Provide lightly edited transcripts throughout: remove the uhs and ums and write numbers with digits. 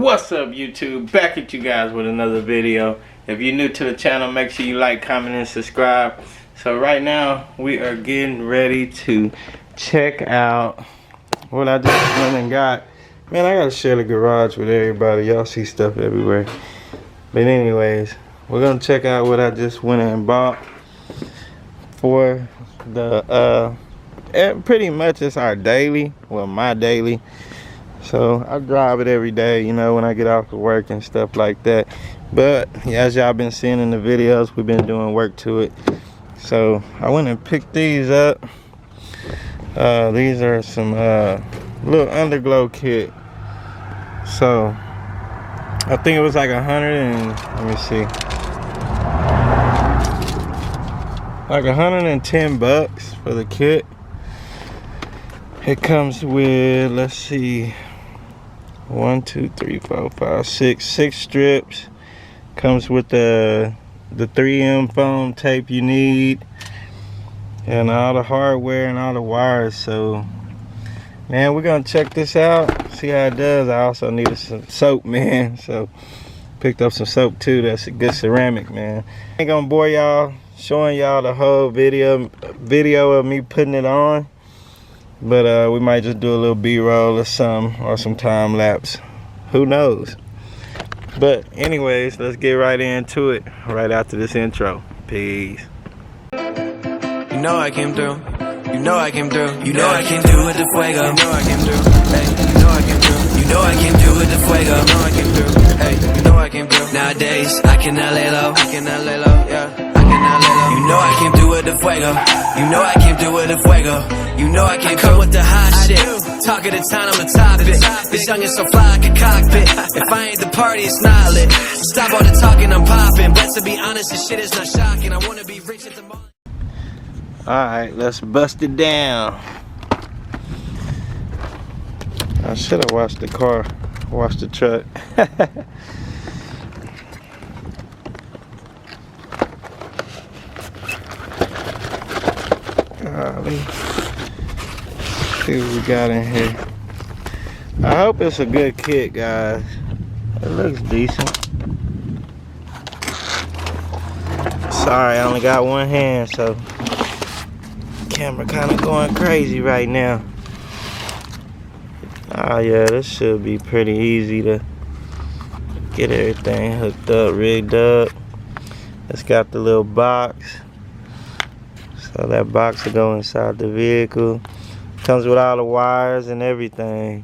What's up, YouTube? Back at you guys with another video. If you're new to the channel, make sure you like, comment, and subscribe. So right now we are getting ready to check out what I just went and got. Man, I gotta share the garage with everybody. Y'all see stuff everywhere. But anyways, we're gonna check out what I just went and bought for the pretty much it's our daily, well, my daily. So I drive it every day, you know, when I get off of work and stuff like that. But yeah, as y'all been seeing in the videos, we've been doing work to it. So I went and picked these up. These are some little underglow kit. So I think it was like 100 and let me see, like 110 bucks for the kit. It comes with, let's see, 1, 2, 3, 4, 5, 6 strips. Comes with the 3M foam tape you need and all the hardware and all the wires. So man, we're gonna check this out, see how it does. I also needed some soap, man, so picked up some soap too. That's a good ceramic, man. I ain't gonna bore y'all showing y'all the whole video of me putting it on, but we might just do a little b-roll or some time lapse, who knows. But anyways, let's get right into it right after this intro. Peace. You know I came through. You know I came through. You know I came through with the fuego. You know I came through. Hey, you know I came through. You know I came through with the fuego. You know I came through. Hey, you know I came through. Nowadays I cannot lay low. I cannot lay low. Yeah. You know I came through with the fuego. You know I came through with the fuego. You know I came through with the hot shit. Talk of the town, I'm a topic. This young is so fly like a cockpit. If I ain't the party, it's not lit. Stop all the talking, I'm popping. But to be honest, this shit is not shocking. I wanna be rich at the moment. Alright, let's bust it down. I should have washed the car, washed the truck. Let's see what we got in here. I hope it's a good kit, guys. It looks decent. Sorry, I only got one hand, so camera kind of going crazy right now. Oh yeah, this should be pretty easy to get everything hooked up, rigged up. It's got the little box. So that box will go inside the vehicle. Comes with all the wires and everything.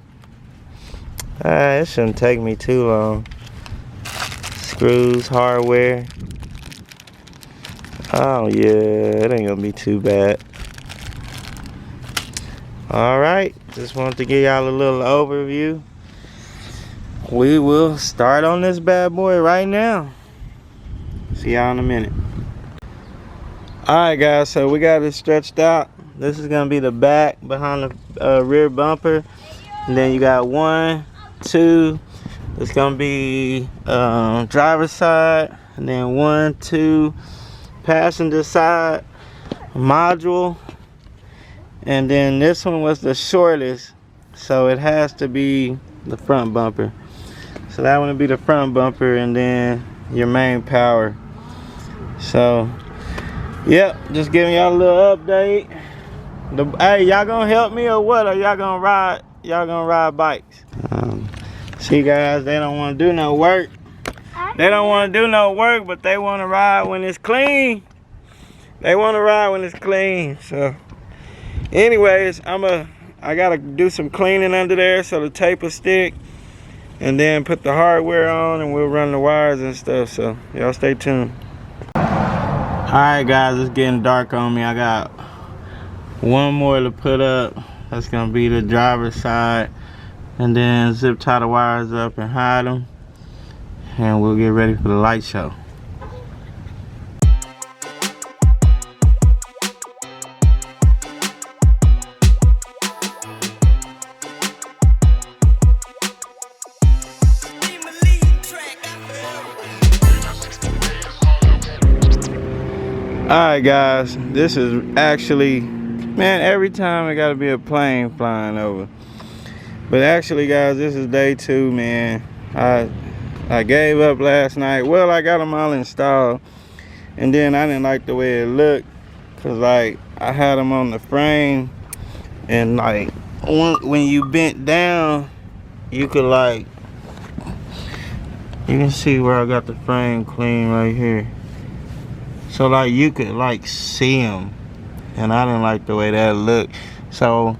It shouldn't take me too long. Screws, hardware. Oh yeah, it ain't gonna be too bad. Alright, just wanted to give y'all a little overview. We will start on this bad boy right now. See y'all in a minute. Alright guys, so we got it stretched out. This is gonna be the back behind the rear bumper, and then you got 1, 2. It's gonna be driver's side, and then 1, 2 passenger side module, and then this one was the shortest, so it has to be the front bumper. So that one will be the front bumper, and then your main power. So yep, just giving y'all a little update. Hey, y'all gonna help me or what? Or y'all gonna ride? Y'all gonna ride bikes? See, guys, they don't want to do no work. They don't want to do no work, but they want to ride when it's clean. They want to ride when it's clean. So, anyways, I gotta do some cleaning under there so the tape will stick, and then put the hardware on, and we'll run the wires and stuff. So, y'all stay tuned. Alright guys, it's getting dark on me. I got one more to put up. That's gonna be the driver's side, and then zip tie the wires up and hide them, and we'll get ready for the light show. Alright guys, this is actually, man, every time it gotta be a plane flying over. But actually guys, this is day 2, man. I gave up last night. Well, I got them all installed, and then I didn't like the way it looked, cause like I had them on the frame, and like when you bent down, you could like, you can see where I got the frame clean right here. So like you could like see them, and I didn't like the way that looked. So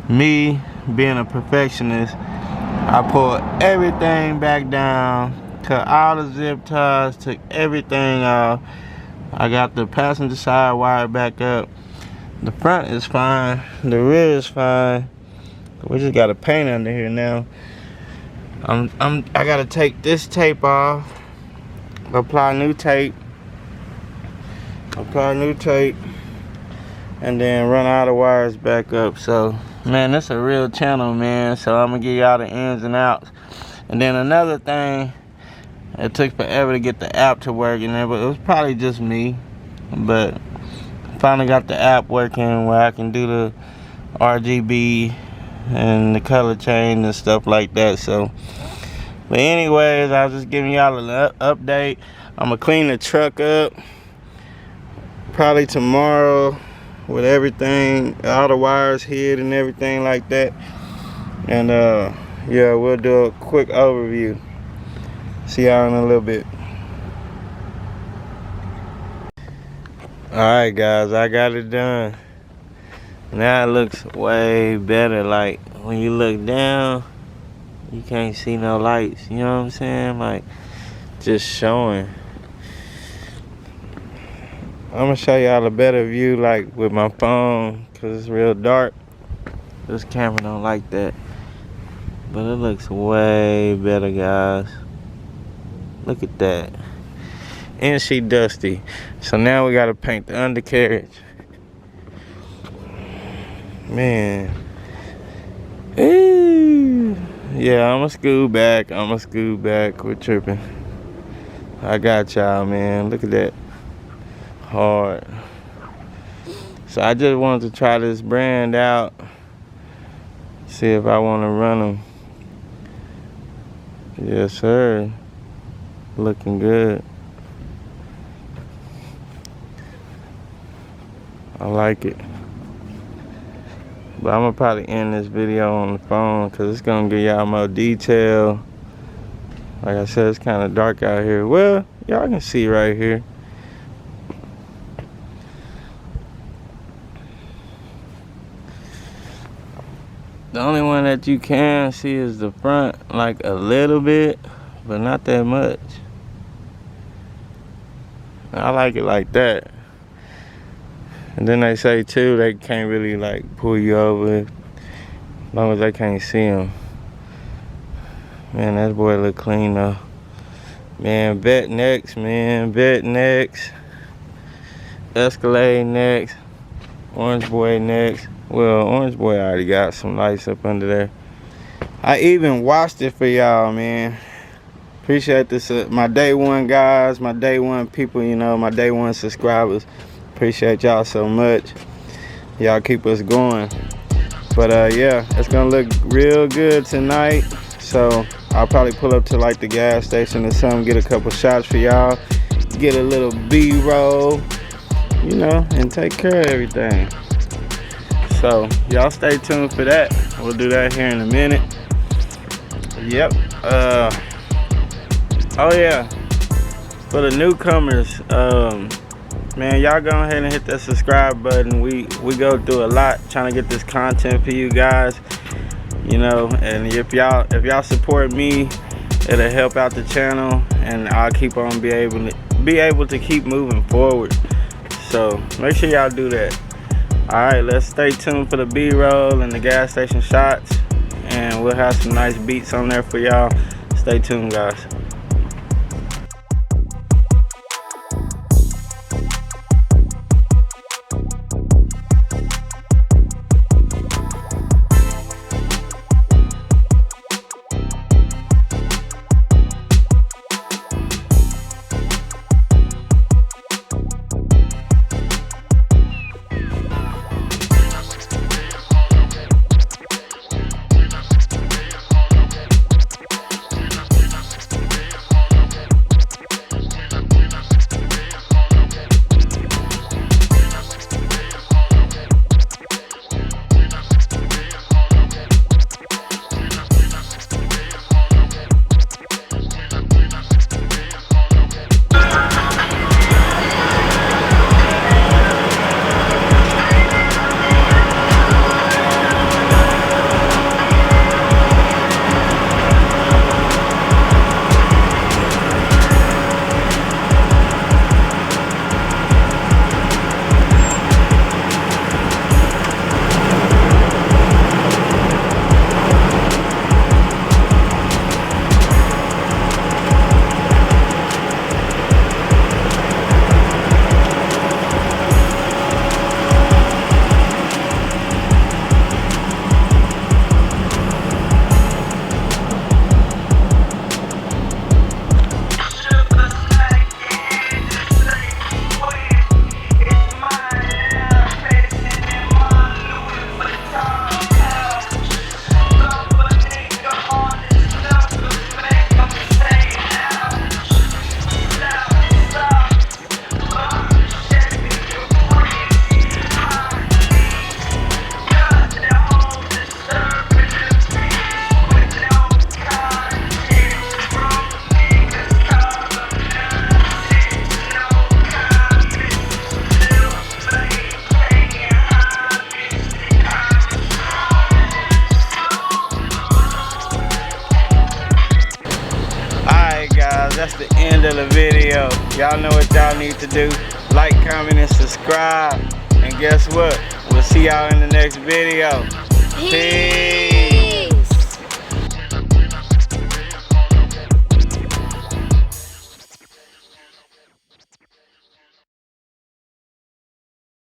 me being a perfectionist, I pulled everything back down, cut all the zip ties, took everything off. I got the passenger side wired back up. The front is fine, the rear is fine. We just got a paint under here now. I gotta take this tape off, apply new tape, and then run all the wires back up. So man, this a real channel, man. So I'm gonna give y'all the ins and outs. And then another thing, it took forever to get the app to work, and it was probably just me, but finally got the app working where I can do the RGB and the color change and stuff like that. So but anyways, I was just giving y'all an update. I'm gonna clean the truck up probably tomorrow with everything, all the wires hid and everything like that. And yeah, we'll do a quick overview. See y'all in a little bit. Alright guys, I got it done. Now it looks way better. Like when you look down, you can't see no lights, you know what I'm saying? Like just showing. I'm gonna show y'all a better view like with my phone, cause it's real dark. This camera don't like that, but it looks way better, guys. Look at that. And she dusty. So now we gotta paint the undercarriage. Man. Ooh. Yeah, I'ma scoot back. We're tripping. I got y'all, man. Look at that. Hard. So I just wanted to try this brand out, see if I want to run them. Yes sir, looking good. I like it, but I'm gonna probably end this video on the phone because it's gonna give y'all more detail. Like I said, it's kind of dark out here. Well, y'all can see right here. The only one that you can see is the front, like a little bit, but not that much. I like it like that. And then they say too, they can't really like pull you over as long as they can't see them. Man, that boy look clean though. Man, vet next, man, vet next. Escalade next. Orange boy next. Well, Orange Boy already got some lights up under there. I even watched it for y'all, man. Appreciate this, my day one guys, my day one people, you know, my day one subscribers. Appreciate y'all so much. Y'all keep us going. But yeah, it's gonna look real good tonight. So I'll probably pull up to like the gas station or something, get a couple shots for y'all, get a little B-roll, you know, and take care of everything. So y'all stay tuned for that. We'll do that here in a minute. Yep. Oh yeah, for the newcomers, man, y'all go ahead and hit that subscribe button. We go through a lot trying to get this content for you guys, you know, and if y'all support me, it'll help out the channel, and I'll keep on be able to keep moving forward. So make sure y'all do that. Alright, let's stay tuned for the B-roll and the gas station shots, and we'll have some nice beats on there for y'all. Stay tuned, guys. killer video. Y'all know what y'all need to do. Like, comment, and subscribe. And guess what? We'll see y'all in the next video. Peace.